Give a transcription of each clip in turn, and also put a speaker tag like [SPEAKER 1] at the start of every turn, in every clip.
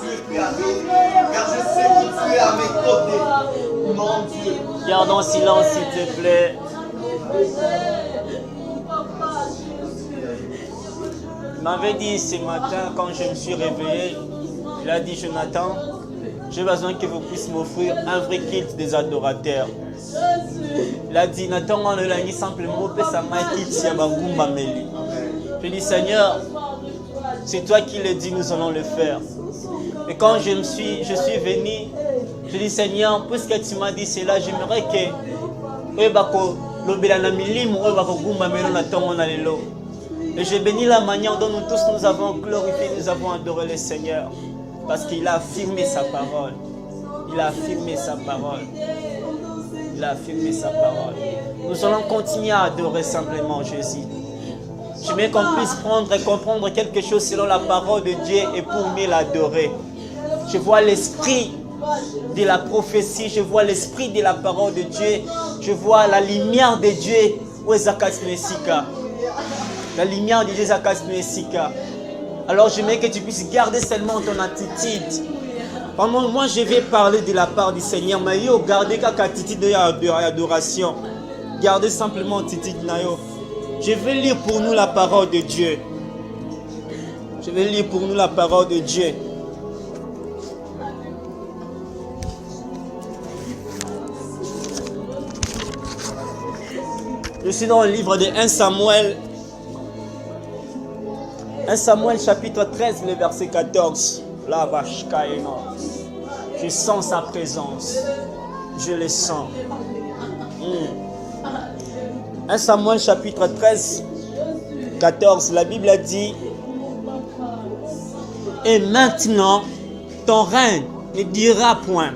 [SPEAKER 1] tu es avec nous. Car je sais que tu es à mes côtés. Mon Dieu.
[SPEAKER 2] Garde en silence, s'il te plaît. Il m'avait dit ce matin, quand je me suis réveillé, il a dit, Jonathan, j'ai besoin que vous puissiez m'offrir un vrai culte des adorateurs. Il a dit, Nathan, on le langue simplement, ça m'a quitté, je dis, Seigneur, c'est toi qui le dis, nous allons le faire. Et quand je suis venu, je dis, Seigneur, puisque tu m'as dit cela, j'aimerais que et je bénis la manière dont nous tous nous avons glorifié, nous avons adoré le Seigneur. Parce qu'il a affirmé sa parole. Il a affirmé sa parole. Il a affirmé sa parole. Nous allons continuer à adorer simplement Jésus. J'aimerais qu'on puisse prendre et comprendre quelque chose selon la parole de Dieu et pour mieux l'adorer. Je vois l'esprit de la prophétie, je vois l'esprit de la parole de Dieu, je vois la lumière de Dieu. La lumière de Dieu Zakasmesika. Alors j'aimerais que tu puisses garder seulement ton attitude. Pendant moi je vais parler de la part du Seigneur, mais yo gardez qu'à attitude d'adoration. Gardez simplement attitude nayo. Je vais lire pour nous la parole de Dieu. Je vais lire pour nous la parole de Dieu. Je suis dans le livre de 1 Samuel. 1 Samuel chapitre 13, le verset 14. La vache Kaïna. Je sens sa présence. Je le sens. 1 Samuel chapitre 13, 14. La Bible a dit: et maintenant, ton règne ne dira point.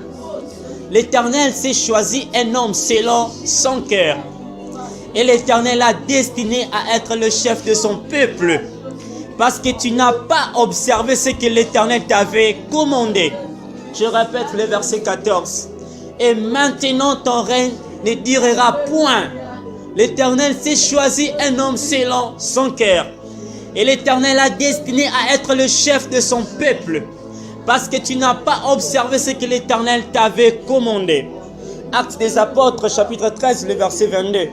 [SPEAKER 2] L'Éternel s'est choisi un homme selon son cœur. Et l'Éternel a destiné à être le chef de son peuple. Parce que tu n'as pas observé ce que l'Éternel t'avait commandé. Je répète le verset 14. Et maintenant ton règne ne durera point. L'Éternel s'est choisi un homme selon son cœur. Et l'Éternel a destiné à être le chef de son peuple. Parce que tu n'as pas observé ce que l'Éternel t'avait commandé. Actes des Apôtres, chapitre 13, le verset 22.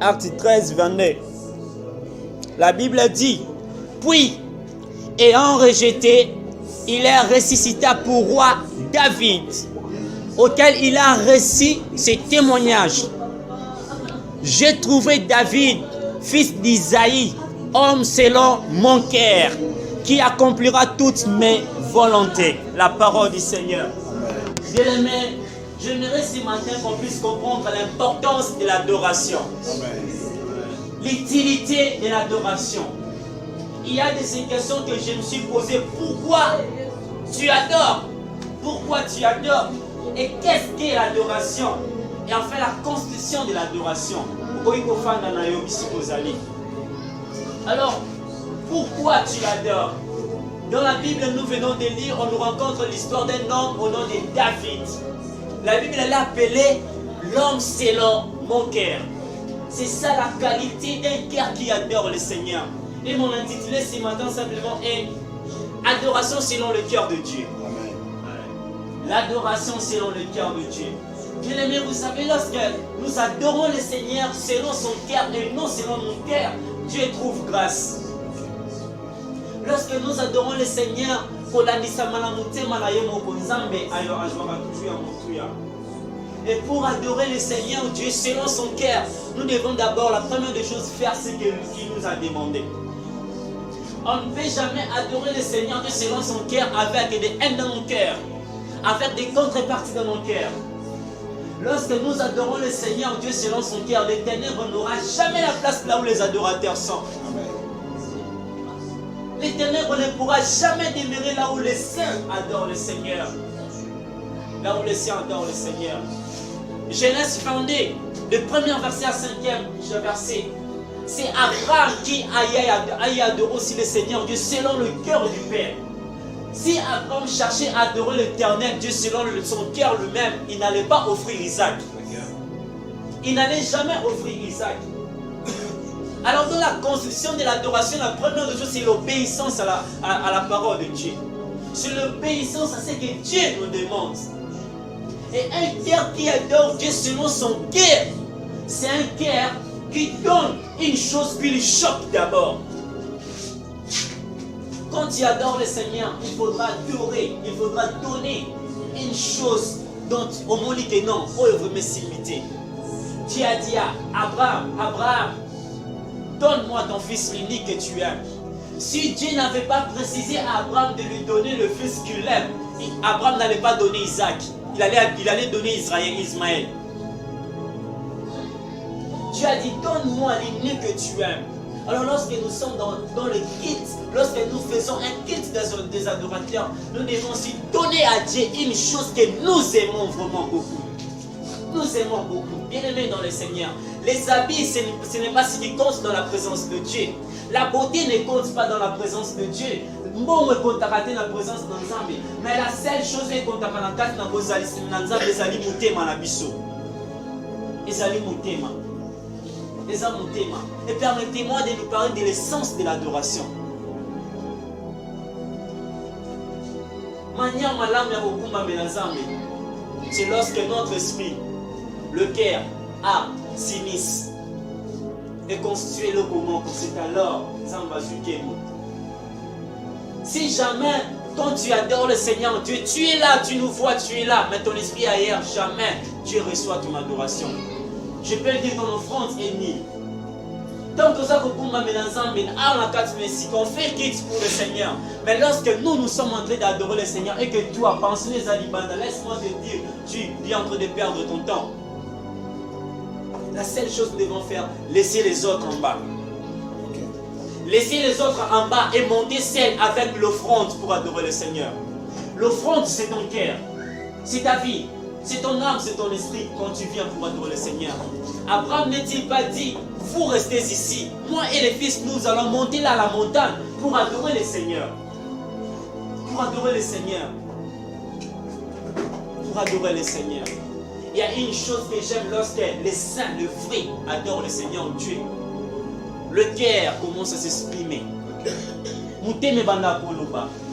[SPEAKER 2] Acte 13, 22. La Bible dit: puis, ayant rejeté, il est ressuscité pour roi David, auquel il a reçu ses témoignages. J'ai trouvé David, fils d'Isaïe, homme selon mon cœur, qui accomplira toutes mes volontés. La parole du Seigneur. Bien-aimés, j'aimerais ce matin qu'on puisse comprendre l'importance de l'adoration. L'utilité de l'adoration. Il y a des questions que je me suis posées. Pourquoi tu adores? Pourquoi tu adores? Et qu'est-ce qu'est l'adoration? Et enfin la constitution de l'adoration. Alors, pourquoi tu adores? Dans la Bible, nous venons de lire, on nous rencontre l'histoire d'un homme au nom de David. La Bible l'a appelé l'homme selon mon cœur. C'est ça la qualité d'un cœur qui adore le Seigneur. Et mon intitulé ce matin simplement est Adoration selon le cœur de Dieu. L'adoration selon le cœur de Dieu. Bien aimé, vous savez, lorsque nous adorons le Seigneur selon son cœur et non selon mon cœur, Dieu trouve grâce. Lorsque nous adorons le Seigneur, et pour adorer le Seigneur Dieu selon son cœur, nous devons d'abord, la première des choses, faire ce qu'il nous a demandé. On ne peut jamais adorer le Seigneur Dieu selon son cœur avec des haines dans mon cœur, avec des contreparties dans mon cœur. Lorsque nous adorons le Seigneur Dieu selon son cœur, les ténèbres n'aura jamais la place là où les adorateurs sont. Les ténèbres ne pourra jamais demeurer là où les saints adorent le Seigneur. Là où les saints adorent le Seigneur. Genèse 22, le premier verset à 5e verset. C'est Abraham qui a adoré aussi le Seigneur Dieu selon le cœur du Père. Si Abraham cherchait à adorer l'Éternel Dieu selon son cœur lui-même, il n'allait pas offrir Isaac. Il n'allait jamais offrir Isaac. Alors dans la constitution de l'adoration, la première des choses, c'est l'obéissance à la parole de Dieu. C'est l'obéissance à ce que Dieu nous demande. Et un cœur qui adore Dieu selon son cœur, c'est un cœur qui donne une chose puis le choque d'abord. Quand tu adores le Seigneur, il faudra adorer, il faudra donner une chose dont au moins il dit non, oh vraiment s'imiter. Tu as dit à Abraham, Abraham, donne-moi ton fils unique que tu aimes. Si Dieu n'avait pas précisé à Abraham de lui donner le fils qu'il aime, Abraham n'allait pas donner Isaac. Il allait donner Ismaël. Dieu a dit, donne-moi l'unique que tu aimes. Alors lorsque nous sommes dans le culte, lorsque nous faisons un culte des adorateurs, nous devons aussi donner à Dieu une chose que nous aimons vraiment beaucoup. Nous aimons beaucoup, bien-aimés dans le Seigneur. Les habits, ce n'est pas ce qui compte dans la présence de Dieu. La beauté ne compte pas dans la présence de Dieu. Bon, on compte rater la présence de Nzambe. Mais la seule chose qui compte dans la carte de Nzambe, c'est Ali Moutema na biso. Ezali Moutema. Ezali Moutema. Et permettez-moi de nous parler de l'essence de l'adoration. Manière malam ya kokumba Nzambe. C'est lorsque notre esprit, le cœur, âme, s'unissent et constituer le moment. C'est alors Zamba Zukemo. Si jamais, quand tu adores le Seigneur Dieu, tu es là, tu nous vois, tu es là, mais ton esprit ailleurs, jamais Dieu reçoit ton adoration. Je peux dire ton offrande est nulle. Tant que ça, on fait quitte pour le Seigneur. Mais lorsque nous sommes en train d'adorer le Seigneur et que toi, pense les alibanda, laisse-moi te dire, tu es en train de perdre ton temps. La seule chose que nous devons faire, laisser les autres en bas. Laissez les autres en bas et monter seul avec l'offrande pour adorer le Seigneur. L'offrande, c'est ton cœur, c'est ta vie, c'est ton âme, c'est ton esprit quand tu viens pour adorer le Seigneur. Abraham n'est-il pas dit, vous restez ici, moi et les fils, nous allons monter là à la montagne pour adorer le Seigneur. Pour adorer le Seigneur. Pour adorer le Seigneur. Il y a une chose que j'aime lorsque les saints, le vrai, adorent le Seigneur Dieu. Le cœur commence à s'exprimer.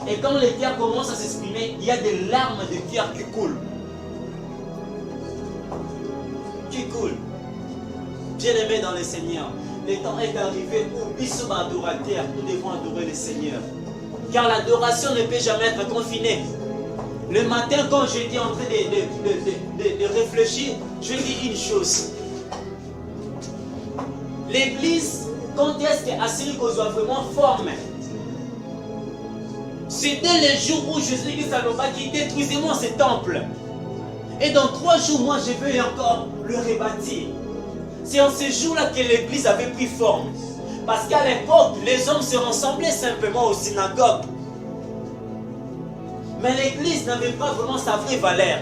[SPEAKER 2] Et quand le cœur commence à s'exprimer, il y a des larmes de cœur qui coulent. Qui coulent. Bien-aimés dans le Seigneur, le temps est arrivé où nous sommes adorateurs, nous devons adorer le Seigneur. Car l'adoration ne peut jamais être confinée. Le matin, quand j'étais en train de réfléchir, je dis une chose. L'église, quand est-ce qu'Assiri soit vraiment formé? C'était le jour où Jésus-Christ a dit, détruisez-moi ce temple. Et dans 3 jours, moi, je vais encore le rebâtir. C'est en ce jour-là que l'église avait pris forme. Parce qu'à l'époque, les hommes se rassemblaient simplement aux synagogues. Mais l'église n'avait pas vraiment sa vraie valeur.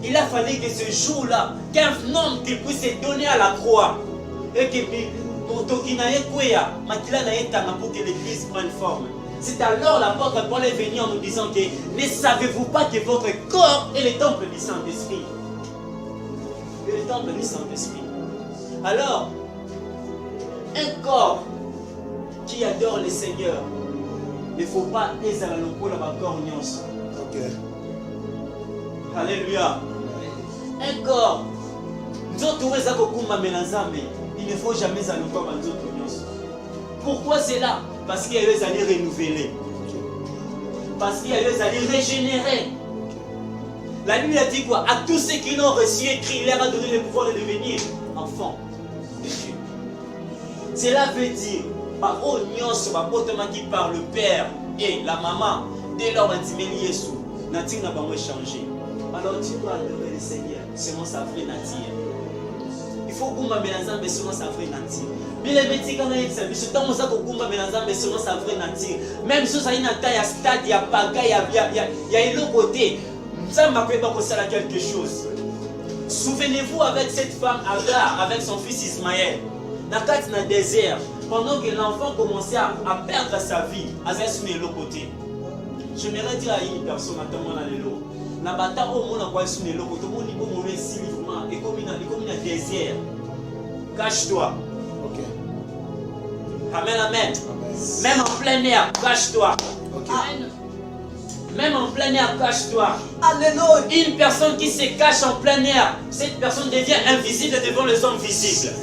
[SPEAKER 2] Il a fallu que ce jour-là, qu'un homme qui puisse se donner à la croix, et que pour que l'église prenne forme. C'est alors l'apôtre Paul est venu en nous disant que ne savez-vous pas que votre corps est le temple du Saint-Esprit? Le temple du Saint-Esprit. Alors, un corps qui adore le Seigneur, il ne faut pas être à l'oppo dans ma corps. Alléluia. Un corps, il ne faut jamais aller comme un autre. Pourquoi c'est là? Parce qu'il y a des années renouvelées. Parce qu'il y a des années régénérées. La Bible a dit quoi? À tous ceux qui l'ont reçu écrit, il leur a donné le pouvoir de devenir enfants de Dieu. Cela veut dire, par qui par le père et la maman, dès lors on dit mais Jésus, nature n'a pas changé. Alors tu dois adorer le Seigneur selon sa vraie nature. Il faut que Nzambe selon sa vraie nature. Mais les métiers quand on est service, tant on sait que Nzambe selon sa vraie nature. Même si ça y a une taille, stade, il y a pagaille, il y a une autre côté. Ça m'a fait pas ça quelque chose. Souvenez-vous avec cette femme Agar, avec son fils Ismaël, dans le désert, pendant que l'enfant commençait à perdre sa vie, à se mettre de l'autre côté. Je m'aimerais dire à une personne, à tout le monde dans l'eau. Na bata au monde quoi sur l'eau, tout le monde dit bon moment civilement et comme il y a désert. Cache-toi. OK. Amen, amen. Même en plein air, cache-toi. Même en plein air, cache-toi.
[SPEAKER 1] Alléluia.
[SPEAKER 2] Une personne qui se cache en plein air, cette personne devient invisible devant les hommes visibles.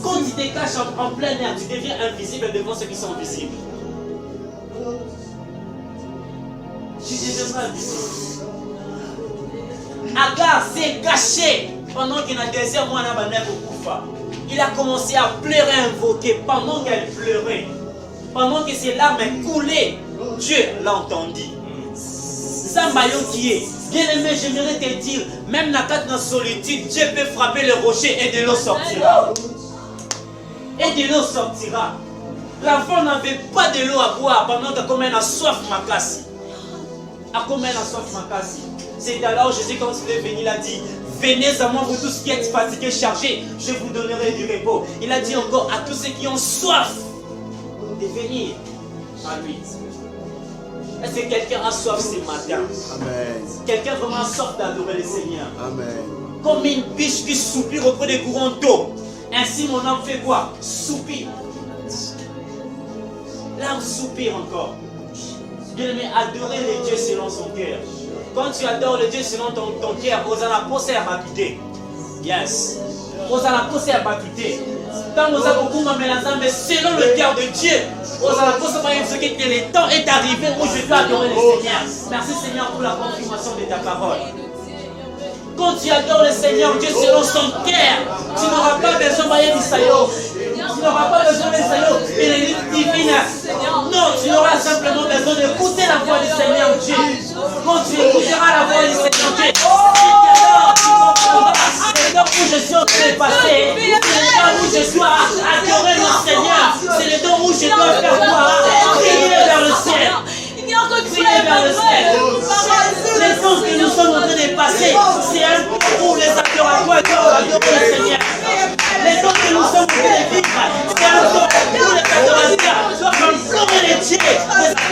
[SPEAKER 2] Quand tu te caches en plein air, tu deviens invisible devant ceux qui sont visibles. Tu deviendras invisible. Agar s'est caché pendant qu'il a désert moi il a commencé à pleurer, invoquer pendant qu'elle pleurait. Pendant que ses larmes coulaient, Dieu l'a entendu. Zambayo qui est. Bien aimé, j'aimerais te dire, même dans la solitude, Dieu peut frapper le rocher et de l'eau sortira. Et de l'eau sortira. L'enfant n'avait pas de l'eau à boire pendant que comme elle a soif makasi. Comme elle a soif makasi. C'est alors Jésus, quand il est venu, il a dit, venez à moi, vous tous qui êtes fatigués, chargés, je vous donnerai du repos. Il a dit encore à tous ceux qui ont soif de venir à lui. Est-ce que quelqu'un a soif ce matin?
[SPEAKER 1] Amen.
[SPEAKER 2] Quelqu'un vraiment a soif d'adorer le Seigneur?
[SPEAKER 1] Amen.
[SPEAKER 2] Comme une biche qui soupire auprès des courants d'eau. Ainsi mon âme fait quoi? Soupire. L'âme soupire encore. Bien aimé, adorer le Dieu selon son cœur. Quand tu adores le Dieu selon ton cœur, vous allez poser à m'habiter. Yes. Vous allez poser à m'habiter. Quand vous avez beaucoup de mélange, mais selon le cœur de Dieu, vous allez poser à m'habiter que le temps est arrivé où je dois adorer le Seigneur. Merci Seigneur pour la confirmation de ta parole. Quand tu adores le Seigneur Dieu selon son cœur, tu n'auras pas besoin de Isaïo. Tu n'auras pas besoin de Isaïo. Il est divine. Non, tu auras simplement besoin d'écouter la voix du Seigneur Dieu. Quand tu écouteras la voix du Seigneur Dieu, c'est le temps où je suis en train de passer. C'est le temps où je dois adorer le Seigneur. C'est le temps où je dois faire quoi? Prier vers le ciel. Prier vers le ciel. Les temps que nous sommes en train de passer, c'est un temps pour les adorateurs adorer le Seigneur. Les temps que nous sommes en train de vivre, c'est un temps pour les adorateurs doivent adorer les dieux des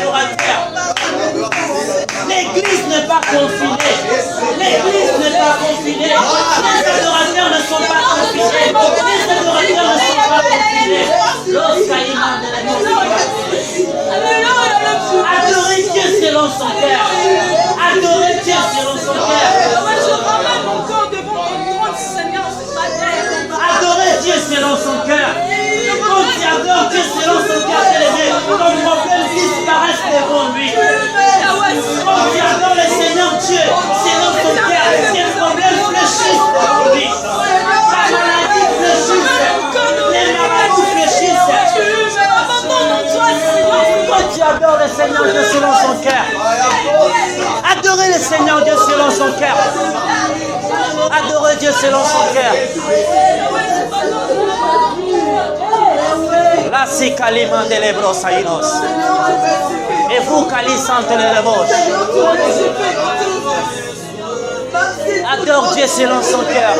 [SPEAKER 2] adorateurs. L'église n'est pas confinée. L'église n'est pas confinée. Les adorateurs ne sont pas confinés. Les adorateurs ne sont pas confinés. Adorez Dieu selon son cœur. Adorez Dieu selon son cœur.
[SPEAKER 3] Je ramène mon corps devant ton trône, Seigneur, ce matin.
[SPEAKER 2] Adorez Dieu selon son cœur. Quand tu adores Dieu selon son cœur, ton problème disparaît devant lui. Quand tu adores le Seigneur Dieu selon son cœur, tes problèmes fléchissent devant lui. Ta maladie fléchisse. Les maladies fléchissent. Quand tu adores le Seigneur Dieu selon son cœur, adorez le Seigneur Dieu selon son cœur. Adorez Dieu selon son cœur. Là, c'est Kalima de l'Ebrosaïnos. Et vous, Kalisante de l'Ebroche. Adore Dieu selon son cœur.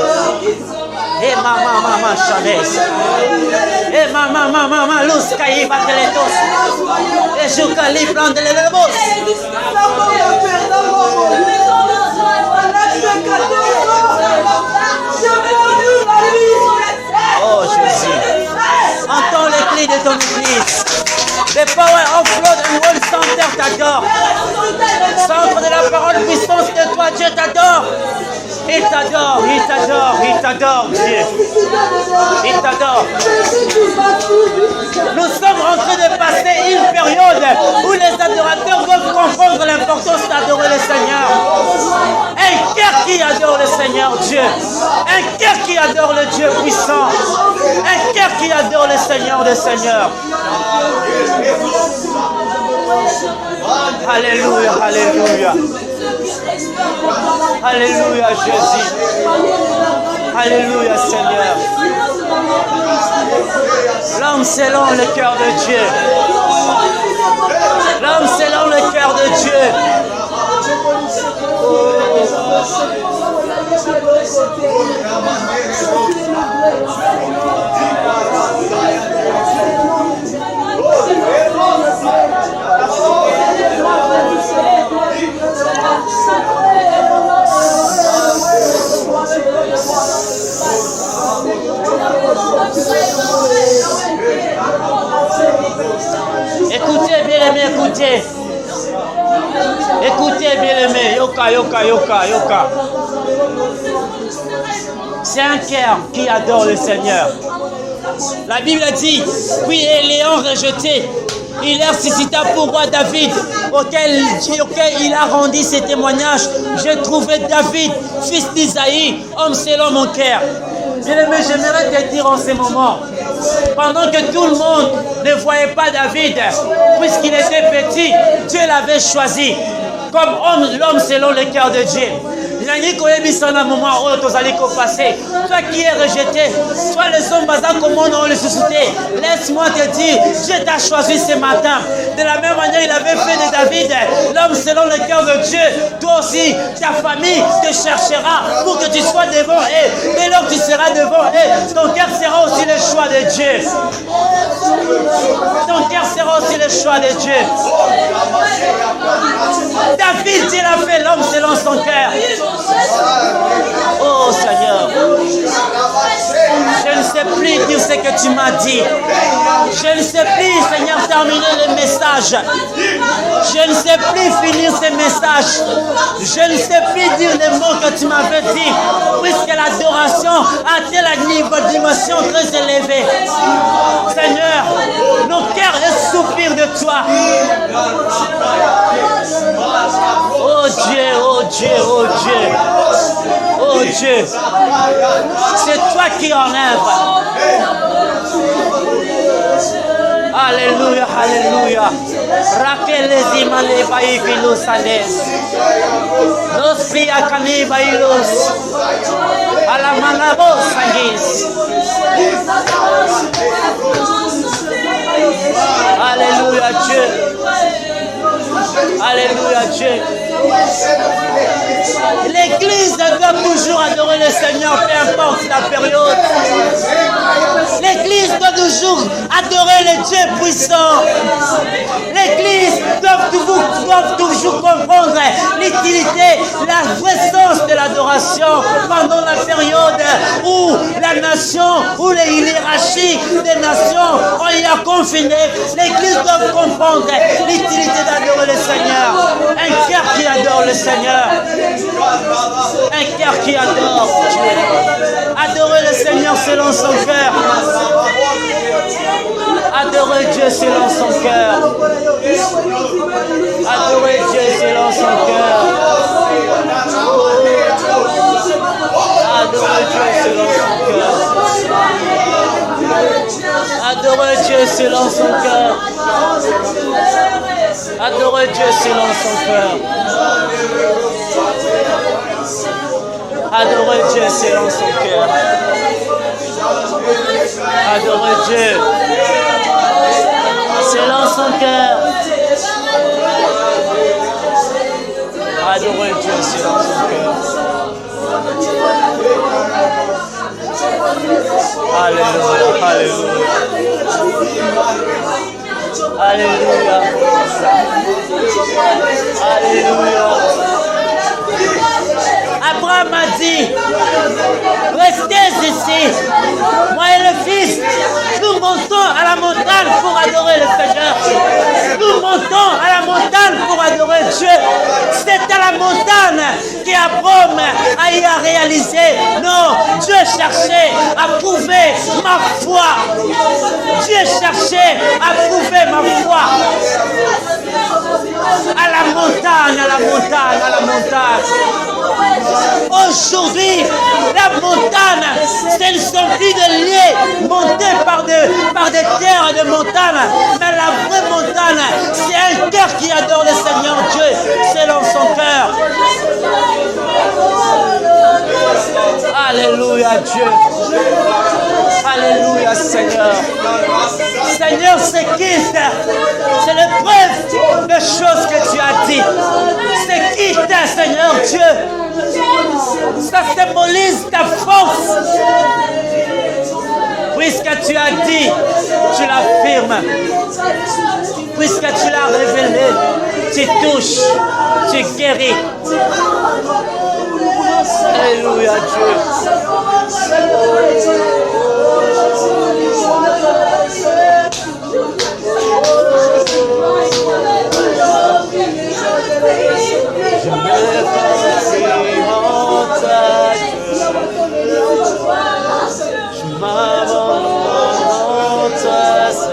[SPEAKER 2] Et maman, Chanès. Et maman, Luz Caïba de l'Etos. Et je calibre de l'Ebroche. Oh Jésus, entends les cris de ton église. The power of blood and world center t'adore. Centre de la parole, puissance de toi, Dieu t'adore. Il t'adore, il t'adore, il t'adore, Dieu. Il t'adore. Nous sommes en train de passer une période où les adorateurs doivent comprendre l'importance d'adorer le Seigneur. Un cœur qui adore le Seigneur Dieu. Un cœur qui adore le Dieu puissant. Un cœur qui adore le Seigneur des Seigneurs. Alléluia, alléluia. Alléluia, Jésus. Alléluia, Seigneur. L'homme selon le cœur de Dieu. L'homme selon le cœur de Dieu.
[SPEAKER 3] Oh,
[SPEAKER 2] écoutez. Écoutez, bien-aimés. Yoka, yoka, yoka, yoka. C'est un cœur qui adore le Seigneur. La Bible dit, puis l'ayant rejeté, il leur suscita pour roi David, auquel il a rendu ses témoignages. J'ai trouvé David, fils d'Isaïe, homme selon mon cœur. Bien-aimé, j'aimerais te dire en ce moment, pendant que tout le monde ne voyait pas David, puisqu'il était petit, Dieu l'avait choisi comme l'homme selon le cœur de Dieu. Toi qui es rejeté, toi les hommes basés comment on le suscité. Laisse-moi te dire, Dieu t'a choisi ce matin. De la même manière, il avait fait de David l'homme selon le cœur de Dieu. Toi aussi, ta famille te cherchera pour que tu sois devant eux. Dès lors que tu seras devant eux, ton cœur sera aussi le choix de Dieu. Ton cœur sera aussi le choix de Dieu. David, Dieu l'a fait l'homme selon son cœur. Oh Seigneur, je ne sais plus dire ce que tu m'as dit. Je ne sais plus, Seigneur, terminer le message. Je ne sais plus finir ce message. Je ne sais plus dire les mots que tu m'avais dit, puisque l'adoration a atteint la dimension très élevée. Seigneur, nos cœurs soupirent de toi. Oh Dieu, oh Dieu, oh Dieu. Oh Dieu, c'est toi qui enlèves. Alléluia, alléluia. Raquel les imale baifilos ales. Los pia canibailos. Alamanabos angis. Alléluia Dieu. Alléluia Dieu. L'église doit toujours adorer le Seigneur, peu importe la période. L'église doit toujours adorer le Dieu puissant. L'église doit toujours comprendre l'utilité, la puissance de l'adoration pendant la période où la nation, où les hiérarchies des nations ont été confinées. L'église doit comprendre l'utilité d'adorer le Seigneur. Un cœur qui adore le Seigneur. Un cœur qui adore Dieu. Adorer le Seigneur selon son cœur. Adorer Dieu selon son cœur. Adorer Dieu selon son cœur. Adorer Dieu selon son cœur. Adorer Dieu selon son cœur. Adorer Dieu selon son cœur. Adorer Dieu selon son cœur. Adorer Dieu selon son cœur. Adorer Dieu selon son cœur. Alléluia, alléluia. Alléluia. Alléluia. Abraham a dit, restez ici, moi et le fils, nous montons à la montagne pour adorer le Seigneur. Nous montons à la montagne pour adorer Dieu. C'est à la montagne qu'Abraham a réalisé. Non, Dieu cherchait à prouver ma foi. Dieu cherchait à prouver ma foi. À la montagne, à la montagne, à la montagne. Aujourd'hui, la montagne, ce ne sont plus des lieux montés par des terres de montagne, mais la vraie montagne, c'est un cœur qui adore le Seigneur Dieu selon son cœur. Alléluia Dieu. Alléluia Seigneur. Seigneur, c'est quitte. C'est le preuve de choses que tu as dit. C'est quitte, Seigneur Dieu. Ça symbolise ta force. Puisque tu as dit, tu l'affirmes. Puisque tu l'as révélé, tu touches, tu guéris. Alléluia Dieu. m'abandonne, toi seul,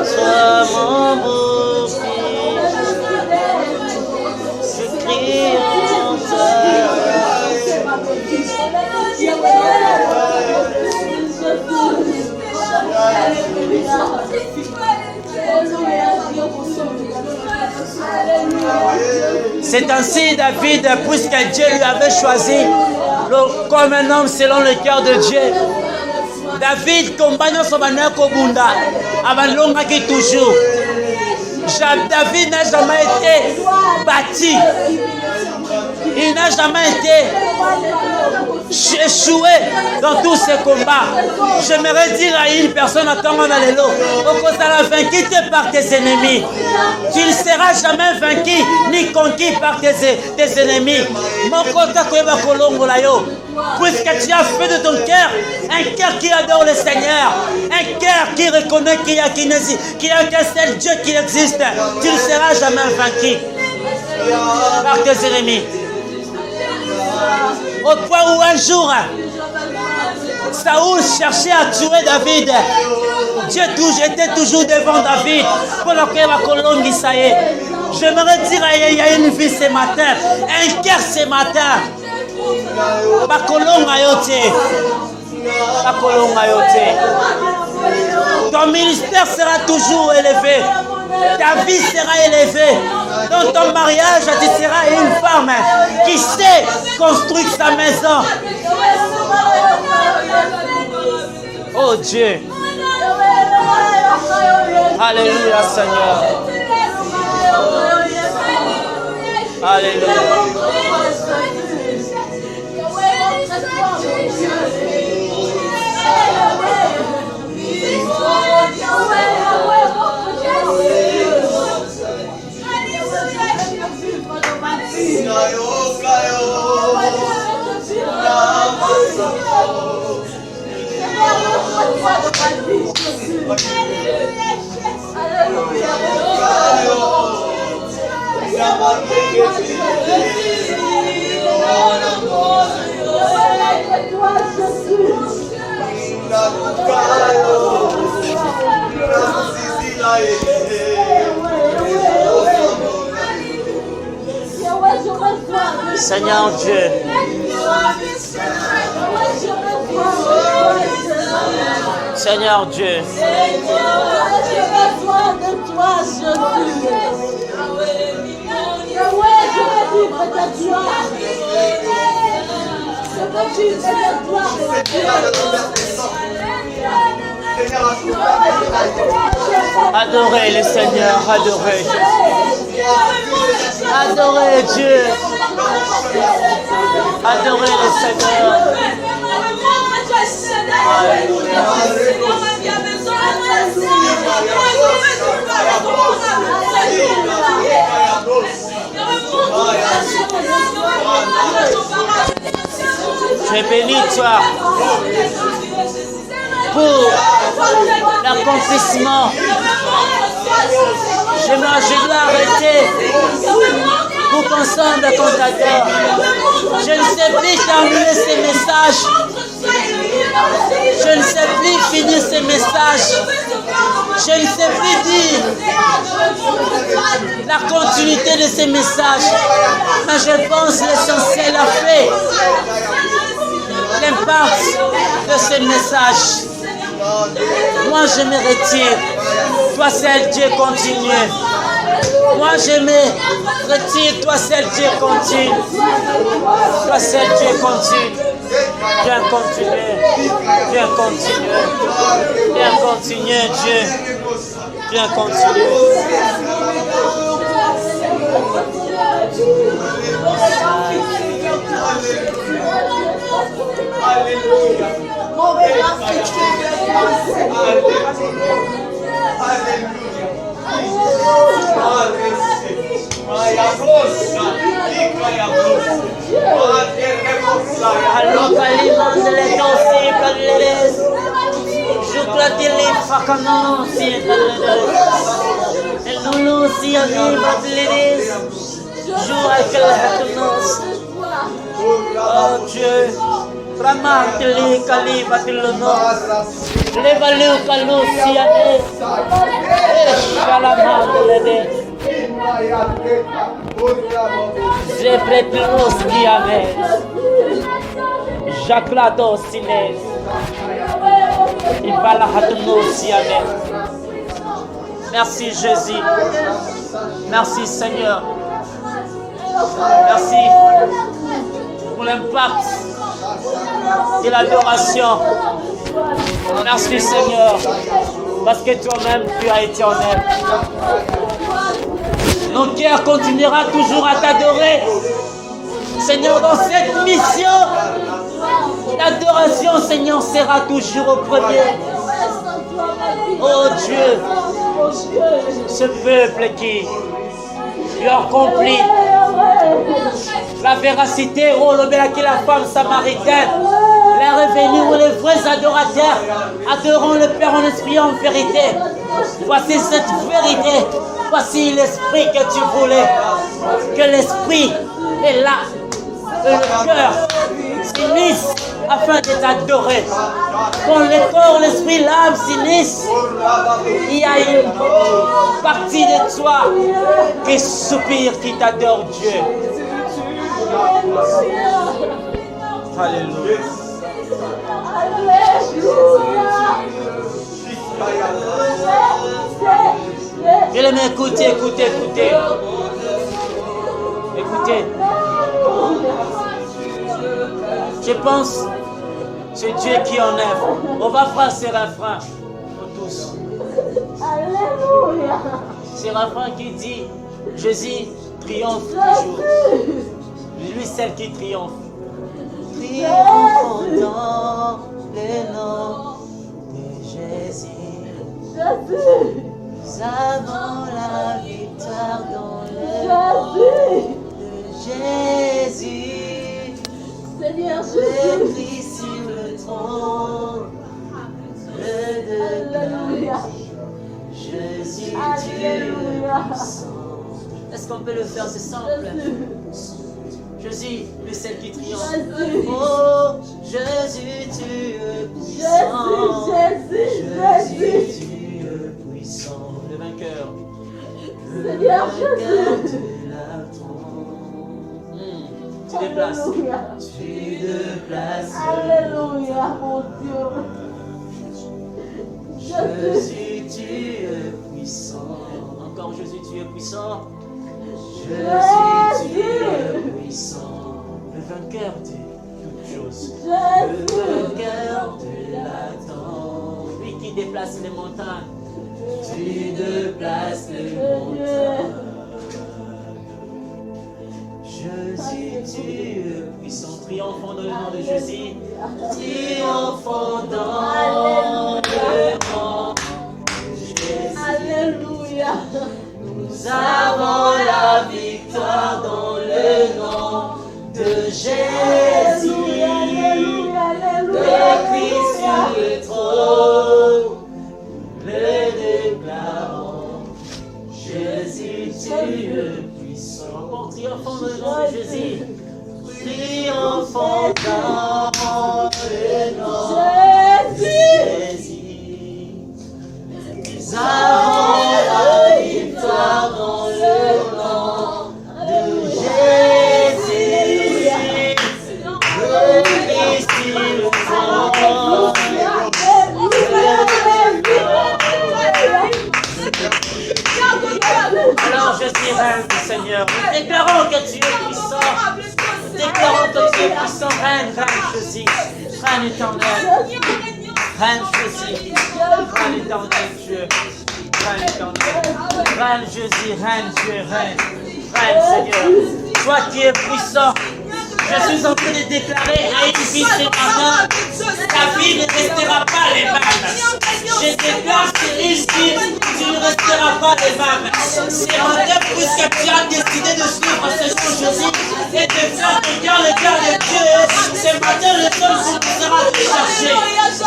[SPEAKER 2] sois mon bouclier, je crie en toi. C'est ainsi David, puisque Dieu lui avait choisi comme un homme selon le cœur de Dieu. David, compagnon son banako bunda, avalongaki toujours. David n'a jamais été bâti. Il n'a jamais été échoué dans tous ces combats. J'aimerais dire à une personne à Tongo Nalelo, au cause de la vaincu par tes ennemis. Tu ne seras jamais vaincu ni conquis par tes ennemis. Puisque tu as fait de ton cœur un cœur qui adore le Seigneur, un cœur qui reconnaît qu'il y a qu'un seul Dieu qui existe, tu ne seras jamais vaincu par tes ennemis. Au point où un jour, Saoul cherchait à tuer David. Dieu était toujours devant David pour la colombe d'Israël. J'aimerais dire, il y a une vie ce matin, un cœur ce matin. Ton ministère sera toujours élevé. Ta vie sera élevée. Dans ton mariage, tu seras une femme qui sait construire sa maison. Oh Dieu. Alléluia Seigneur. Alléluia. Seigneur Dieu, Seigneur Dieu,
[SPEAKER 4] j'ai besoin de toi, Jésus. Je veux vivre de toi. Je veux vivre de toi.
[SPEAKER 2] Adorez le Seigneur, adorez Jésus. Adorez Dieu. Adorez le Seigneur. Je bénis toi pour l'accomplissement. Je dois arrêter pour penser de ton adore. Je ne sais plus terminer ces messages. Je ne sais plus finir ces messages. Je ne sais plus dire la continuité de ces messages. Mais je pense l'essentiel a fait l'impact de ces messages. Moi je me retire. Toi seul Dieu continue. Moi je me retire. Toi seul Dieu continue. Toi seul Dieu continue. Viens continuer. Viens continuer. Viens continuer Dieu. Viens continuer.
[SPEAKER 1] Alléluia.
[SPEAKER 2] Oh Dieu, Ramantili Kalibatilono. Levalu Kalusiane. Shalamandele. Zebretlos Kiane. Jaclado Sines. Ibalahatuno. Merci Jésus. Merci Seigneur. Merci pour l'impact de l'adoration. Merci Seigneur. Parce que toi-même tu as été en œuvre. Nos cœurs continuera toujours à t'adorer. Seigneur, dans cette mission, l'adoration, Seigneur, sera toujours au premier. Oh Dieu, ce peuple qui accomplit la véracité, oh le bien qui la femme samaritaine, les revenus ou les vrais adorateurs adorons le Père en esprit et en vérité. Voici cette vérité, voici l'esprit que tu voulais, que l'esprit est là, et le cœur s'unissent afin de t'adorer. Quand le corps, l'esprit, l'âme s'unissent, il y a une partie de toi qui soupire, qui t'adore Dieu. Alléluia. Je l'aime écouter. Écoutez. Je pense c'est Dieu qui en œuvre. On va faire ces refrains pour tous.
[SPEAKER 4] Alléluia.
[SPEAKER 2] C'est un refrain qui dit Jésus triomphe toujours. Lui celle qui triomphe. Triomphe dans le nom de Jésus. Nous avons la victoire dans le nom de Jésus.
[SPEAKER 4] Seigneur
[SPEAKER 2] Le
[SPEAKER 4] Jésus.
[SPEAKER 2] Christ sur le trône.
[SPEAKER 4] Alléluia.
[SPEAKER 2] Jésus,
[SPEAKER 4] Alléluia.
[SPEAKER 2] est-ce qu'on peut le faire? C'est simple. Jésus, lui celle qui triomphe.
[SPEAKER 4] Jésus.
[SPEAKER 2] Oh, Jésus, tu es puissant.
[SPEAKER 4] Jésus.
[SPEAKER 2] Jésus, tu es puissant. Le vainqueur.
[SPEAKER 4] Seigneur
[SPEAKER 2] Le vainqueur
[SPEAKER 4] Jésus.
[SPEAKER 2] de la trône. Tu déplaces.
[SPEAKER 4] Alléluia.
[SPEAKER 2] Tu déplaces.
[SPEAKER 4] Alléluia, mon Dieu.
[SPEAKER 2] Jésus, tu es puissant. Encore Jésus, tu es puissant.
[SPEAKER 4] Jésus.
[SPEAKER 2] Jésus, tu es puissant. Le vainqueur de toutes choses. Le
[SPEAKER 4] Jésus.
[SPEAKER 2] vainqueur de la temps. Lui qui déplace les montagnes. Tu déplaces les montagnes. Jésus, tu es puissant. Triomphant dans le nom de Jésus. Triomphant dans le nom de Jésus.
[SPEAKER 4] Alléluia.
[SPEAKER 2] Nous avons la victoire dans le nom de Jésus.
[SPEAKER 4] Alléluia.
[SPEAKER 2] Le Christ sur le trône, le déclarons. Jésus, tu es puissant. Encore triomphant dans le nom de Jésus. Triomphant dans le nom de Jésus. Nous avons la victoire dans le nom de Jésus. Le Christ sur le trône. Alors je dirais, Seigneur, nous déclarons que tu es puissant. Nous déclarons que tu es puissant. Reine Jésus. Reine éternel. Reine Jésus. Reine éternel Dieu. Reine éternel. Reine Jésus. Reine Dieu. Reine. Reine Seigneur. Toi qui es puissant. Je suis en train de déclarer à une vie ce matin, ta vie ne restera pas les mêmes. Je déclare que une vie, tu ne resteras pas les mêmes. Ce matin, puisque tu as décidé de suivre ce Seigneur Jésus et de faire de cœur le cœur de Dieu, ce matin, le temps sera de chercher.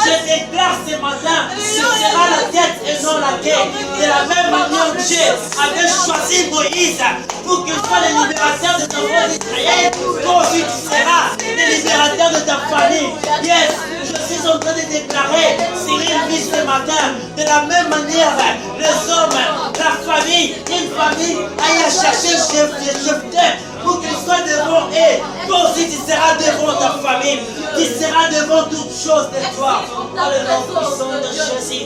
[SPEAKER 2] Je Je déclare ce matin, ce sera la tête et non la queue. De la même manière, Dieu avait choisi Moïse pour qu'il soit le libérateur de ton peuple d'Israël. Toi aussi, tu seras le libérateur de ta famille. Yes, je suis en train de déclarer sur une vie ce matin. De la même manière, les hommes, la famille, une famille aille chercher Jephthé pour qu'il soit devant eux. Toi aussi, tu seras devant ta famille. Tu seras devant toutes choses de toi. Dans le nom puissant de Jésus.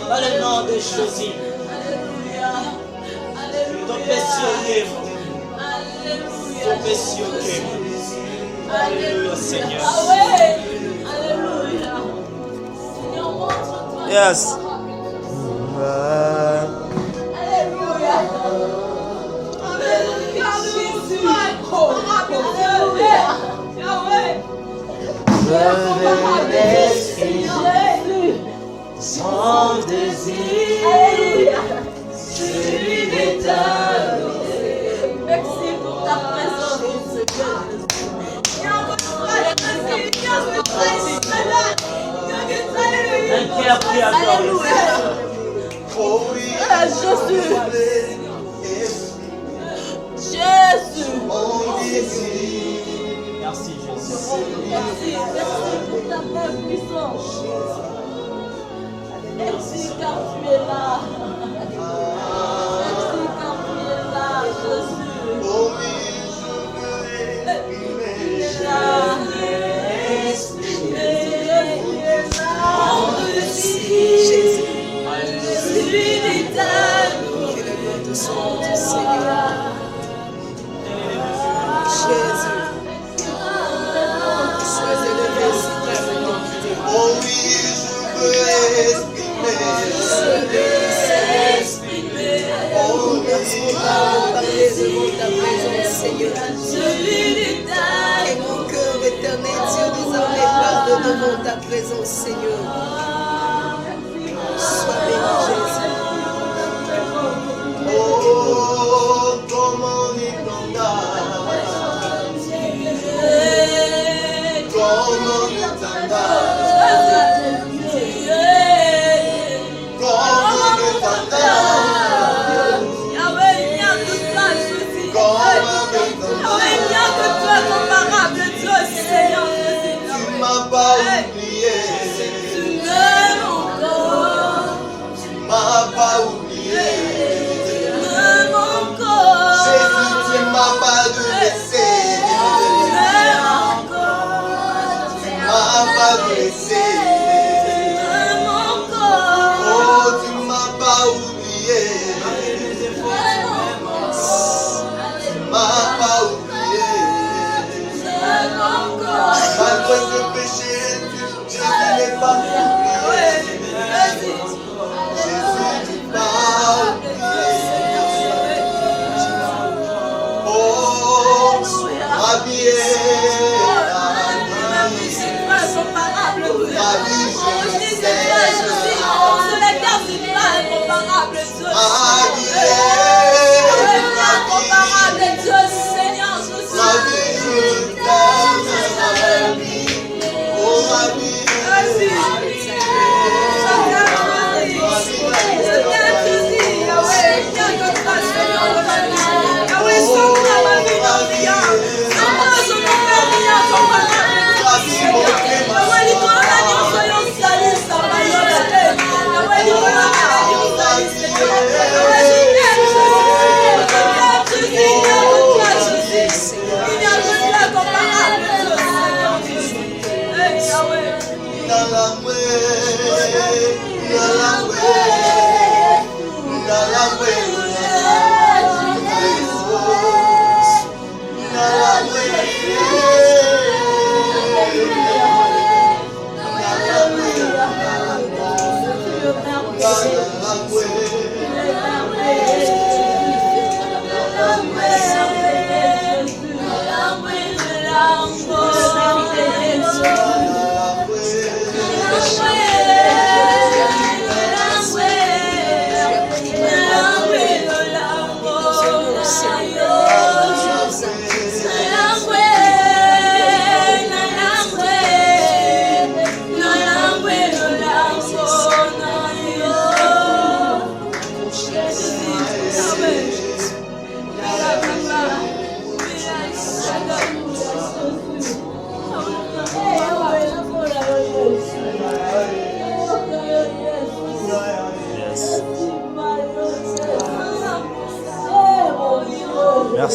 [SPEAKER 2] Dans le nom de Jésus. Ton péché au cœur. Ton péché au cœur. Alléluia, Seigneur. Yes. Sans désir, celui d'éternité.
[SPEAKER 4] Merci pour ta présence.
[SPEAKER 2] Un cœur qui adore le Seigneur.
[SPEAKER 1] Oh oui,
[SPEAKER 4] Jésus.
[SPEAKER 1] Esprit,
[SPEAKER 4] Jésus.
[SPEAKER 1] mon désir.
[SPEAKER 2] Merci Jésus.
[SPEAKER 4] Merci pour ta main puissante. Merci car tu es là. Merci car tu es là, Jésus.
[SPEAKER 1] Oh oui, je veux exprimer. Oh oui, je veux exprimer. Oh oui,
[SPEAKER 5] Parler devant ta présence, Seigneur. Et mon cœur éternel, Dieu, désormais parle devant ta présence, Seigneur. Sois béni, Jésus.
[SPEAKER 1] oh, comme un étendard. Comme un étendard. Comme un étendard. Comme un étendard. Tu m'as pas oublié. Tu m'as pas oublié. Jésus, tu m'as pas laissé. Tu m'as pas laissé. Oh, tu m'as pas oublié. Tu m'as pas oublié. Malgré ce péché, Jésus n'est pas oublié. Jésus, tu m'as oublié. Oh, habillé. Ma vie, je sais.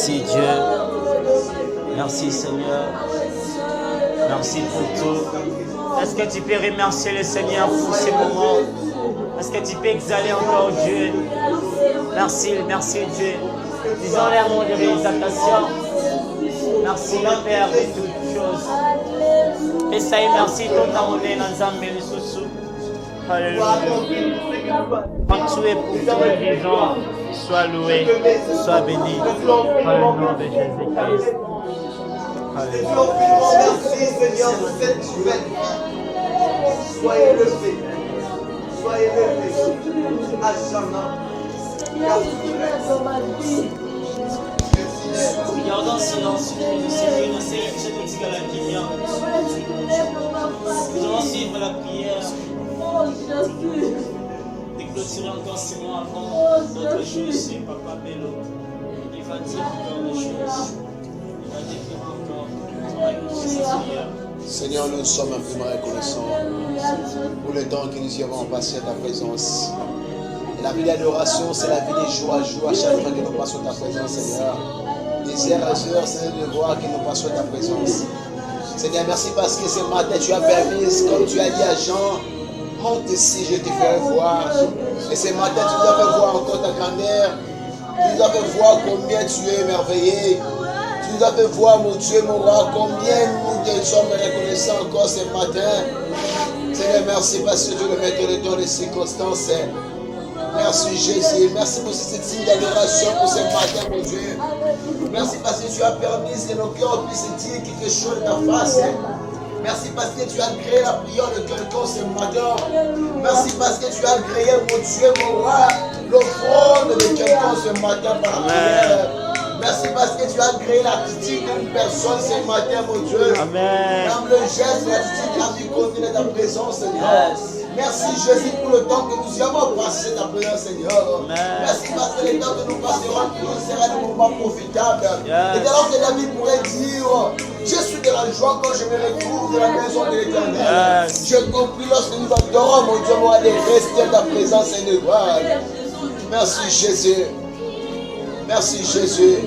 [SPEAKER 2] Merci Dieu. Merci Seigneur. Merci pour tout. Est-ce que tu peux remercier le Seigneur pour ces moments? Est-ce que tu peux exhaler encore Dieu? Merci, merci Dieu. Disons les mots de réalisation. Merci le Père de toutes choses. Et ça y est, merci tout le monde dans un bel sous. Alléluia. Quand tu es pour tous les vivants, sois loué, sois béni. Par le nom de Jésus-Christ.
[SPEAKER 1] Merci Seigneur pour cette fête. Soyez levés. Soyez levés. À jamais.
[SPEAKER 2] Regardons en silence, nous allons suivre la prière. De clôturer encore ces mots avant d'autres choses. C'est Papa Bello. Il va dire encore des choses. Il va décrire encore.
[SPEAKER 6] Seigneur, nous sommes infiniment reconnaissants pour le temps que nous y avons passé à ta présence. Et la vie d'adoration, c'est la vie des jours à jour, à chaque fois que nous passons ta présence, Seigneur. Des heures à heures, Seigneur, de voir que nous passons ta présence. Seigneur, merci parce que ce matin, tu as permis, comme tu as dit à Jean, monte ici, je te ferai voir. Et ce matin, tu dois faire voir encore ta grandeur. Tu dois faire voir combien tu es merveilleux. Tu dois faire voir, mon Dieu, mon roi, combien nous te sommes reconnaissants encore ce matin. Seigneur, merci parce que tu le mets dans les circonstances. Merci Jésus. Merci pour cette signe d'adoration pour ce matin, mon Dieu. Merci parce que tu as permis que nos cœurs puissent dire quelque chose de ta face. Merci parce que tu as créé la prière de quelqu'un ce matin. Merci parce que tu as créé, mon Dieu, mon roi, l'offrande de quelqu'un ce matin par la prière. Merci parce que tu as créé l'attitude d'une personne ce matin, mon Dieu.
[SPEAKER 2] Amen.
[SPEAKER 6] Dans le geste, l'attitude de la vie continue de ta présence, Seigneur. Merci Jésus pour le temps que nous y avons passé ta présence, Seigneur. Merci parce que le temps que nous passerons tous sera des moments profitables. Et alors que David pourrait dire, je suis de la joie quand je me retrouve dans la maison de l'Éternel. Je compris lorsque nous adorons, mon Dieu, moi, de rester ta présence et de voir. Merci Jésus. Merci Jésus.